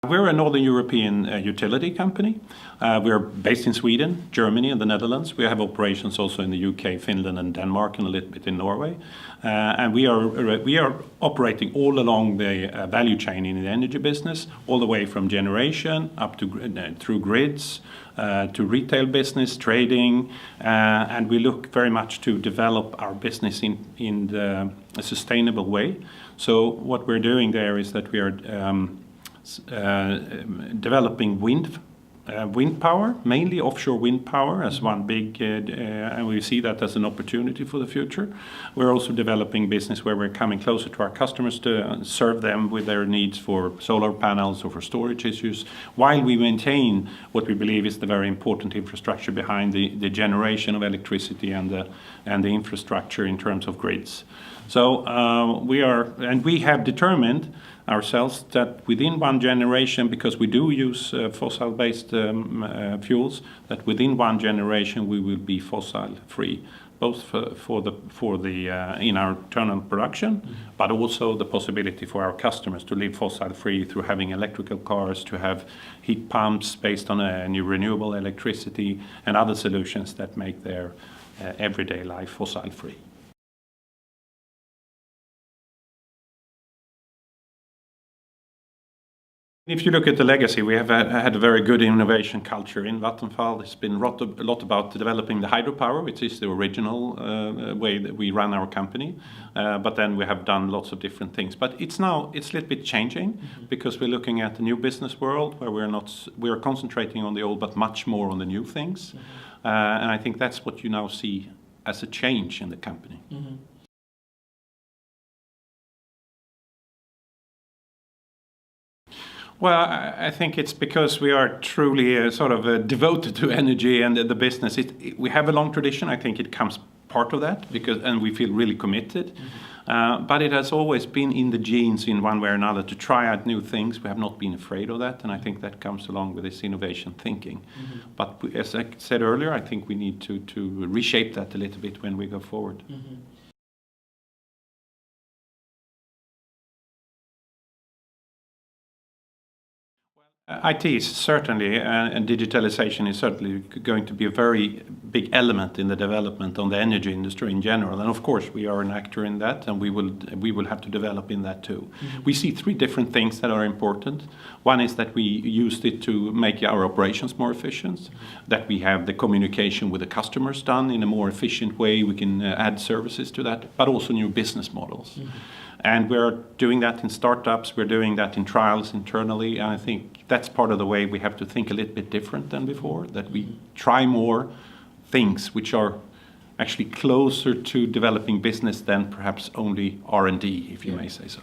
We're a Northern European utility company. We're based in Sweden, Germany and the Netherlands. We have operations also in the UK, Finland and Denmark and a little bit in Norway. And we are operating all along the value chain in the energy business, all the way from generation up to through grids, to retail business, trading, and we look very much to develop our business in a sustainable way. So what we're doing there is that we are developing wind power, mainly offshore wind power as one big, and we see that as an opportunity for the future. We're also developing business where we're coming closer to our customers to serve them with their needs for solar panels or for storage issues, while we maintain what we believe is the very important infrastructure behind the generation of electricity and the infrastructure in terms of grids. So we have determined ourselves that within one generation, because we do use fossil-based fuels, that within one generation we will be fossil-free, both for the in our internal production, but also the possibility for our customers to live fossil-free through having electrical cars, to have heat pumps based on a new renewable electricity and other solutions that make their everyday life fossil-free. If you look at the legacy, we have had a very good innovation culture in Vattenfall. It's been a lot about developing the hydropower, which is the original way that we run our company. But then we have done lots of different things. But it's a little bit changing because we're looking at the new business world where we are concentrating on the old, but much more on the new things. And I think that's what you now see as a change in the company. Well, I think it's because we are truly devoted to energy and the business. We have a long tradition. I think it comes part of that and we feel really committed. But it has always been in the genes in one way or another to try out new things. We have not been afraid of that, and I think that comes along with this innovation thinking. But as I said earlier, I think we need to reshape that a little bit when we go forward. IT is certainly, and digitalization is certainly going to be a very big element in the development on the energy industry in general. And of course, we are an actor in that, and we will have to develop in that too. We see three different things that are important. One is that we used it to make our operations more efficient, that we have the communication with the customers done in a more efficient way. We can add services to that, but also new business models. And we're doing that in startups, we're doing that in trials internally, and I think that's part of the way we have to think a little bit different than before, that we try more things which are actually closer to developing business than perhaps only R&D, if you may say so.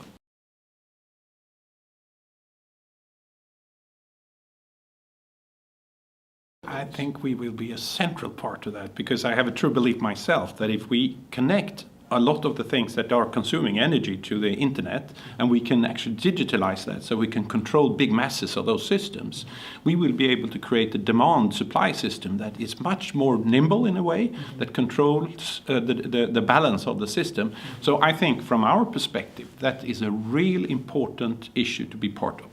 I think we will be a central part of that, because I have a true belief myself that if we connect a lot of the things that are consuming energy to the internet, and we can actually digitalize that so we can control big masses of those systems, we will be able to create a demand supply system that is much more nimble in a way, that controls the balance of the system. So I think from our perspective, that is a real important issue to be part of.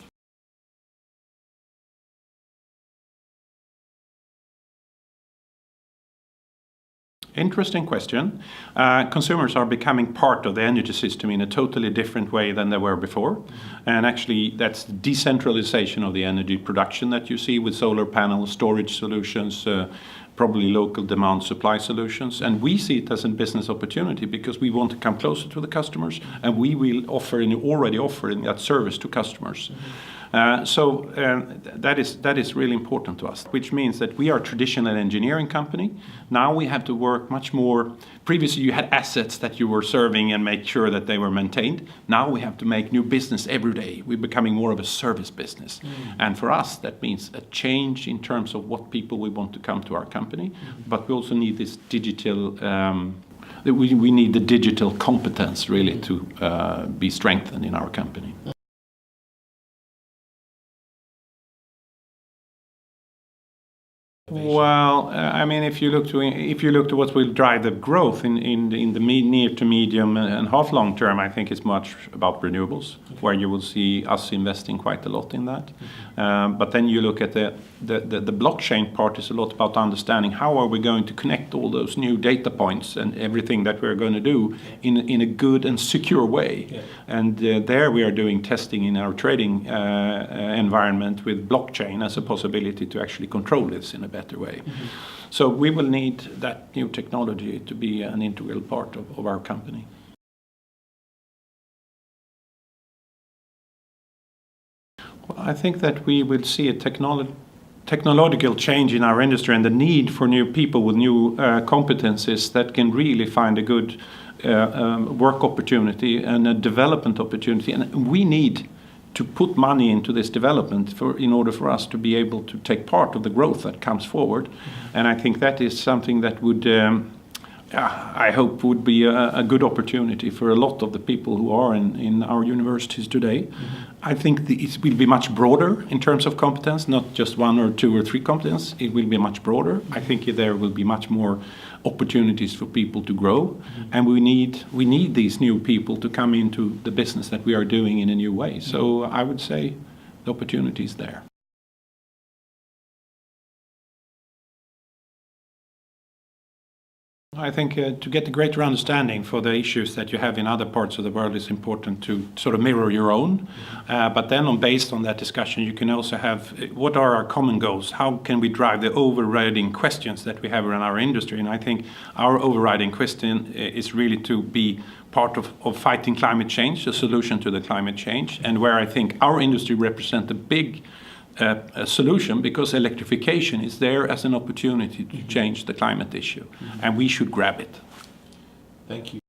Interesting question. Consumers are becoming part of the energy system in a totally different way than they were before. And actually, that's the decentralization of the energy production that you see with solar panels, storage solutions, probably local demand supply solutions. And we see it as a business opportunity because we want to come closer to the customers, and we will offer and already offering that service to customers. So that is really important to us, which means that we are a traditional engineering company. Now we have to work much more. Previously you had assets that you were serving and make sure that they were maintained. Now we have to make new business every day. We're becoming more of a service business. And for us that means a change in terms of what people we want to come to our company. But we also need this digital, we need the digital competence really to be strengthened in our company. Well, I mean, if you look to what will drive the growth in the near to medium and half long term, I think it's much about renewables, where you will see us investing quite a lot in that. But then you look at the blockchain part is a lot about understanding how are we going to connect all those new data points and everything that we're going to do in a good and secure way. Yeah. And there we are doing testing in our trading environment with blockchain as a possibility to actually control this in a better way. So we will need that new technology to be an integral part of our company. Well, I think that we will see a technological change in our industry and the need for new people with new competencies that can really find a good work opportunity and a development opportunity. And we need to put money into this development in order for us to be able to take part of the growth that comes forward. And I think that is something that would, I hope, would be a good opportunity for a lot of the people who are in our universities today. I think it will be much broader in terms of competence, not just one or two or three competence. It will be much broader. I think there will be much more opportunities for people to grow, and we need these new people to come into the business that we are doing in a new way. So I would say the opportunity is there. I think to get a greater understanding for the issues that you have in other parts of the world is important to sort of mirror your own. But then based on that discussion, you can also have what are our common goals? How can we drive the overriding questions that we have around our industry? And I think our overriding question is really to be part of fighting climate change, a solution to the climate change, and where I think our industry represents a big a solution, because electrification is there as an opportunity to change the climate issue, and we should grab it. Thank you.